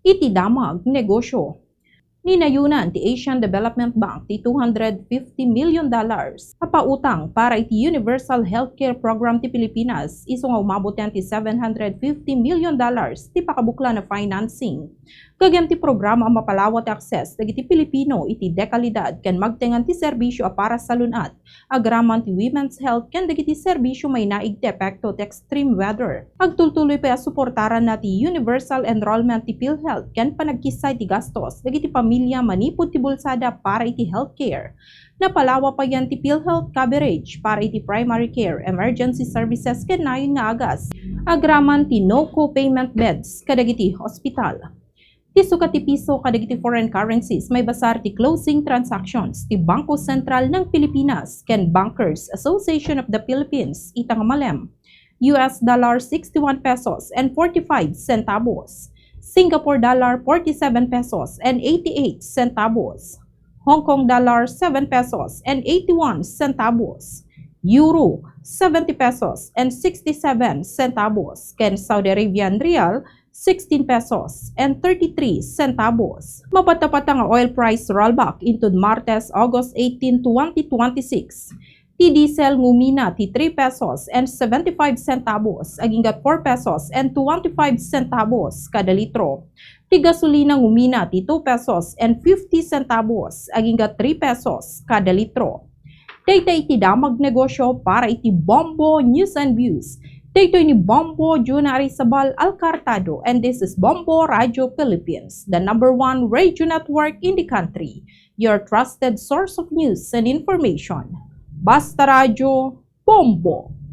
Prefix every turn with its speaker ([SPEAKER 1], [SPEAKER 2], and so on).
[SPEAKER 1] iti damag negosyo. Ninayunan ti Asian Development Bank ti $250 million kapautang para iti Universal Healthcare Program ti Pilipinas iso nga umabot yan ti $750 million ti pakabukla na financing. Kagem ti programa ang mapalawat access dagiti Pilipino iti dekalidad ken magtengan ti serbisyo para sa lunat agraman ti women's health ken dagiti serbisyo may naig ti epekto ti extreme weather. Agtultuloy pa suportaran na ti universal enrollment ti PhilHealth ken panagkisay ti gastos dagiti pamilya manipud ti bulsada para iti healthcare. Napalawa pa yan ti PhilHealth coverage para iti primary care, emergency services ken nayon nga agas. Agraman ti no co-payment beds kadagiti hospital. Ti sukat ti piso kadagiti foreign currencies may basar ti closing transactions ti Bangko Sentral ng Pilipinas ken Bankers Association of the Philippines itang malem. US dollar 61 pesos and 45 centavos. Singapore dollar 47 pesos and 88 centavos. Hong Kong dollar 7 pesos and 81 centavos. Euro 70 pesos and 67 centavos. Ken Saudi Arabian rial 16 pesos and 33 centavos. Mapatapat ang oil price rollback into Martes, August 18, 2026. Ti diesel ngumina ti 3 pesos and 75 centavos aginggat 4 pesos and 25 centavos kada litro. Ti gasolina ngumina ti 2 pesos and 50 centavos aginggat 3 pesos kada litro. Dayta iti damag negosyo para iti Bombo News and Views. Dito ni Bombo Juna Arizabal Alcartado, and this is Bombo Radio Philippines, the #1 radio network in the country, your trusted source of news and information. Basta Radio, Bombo!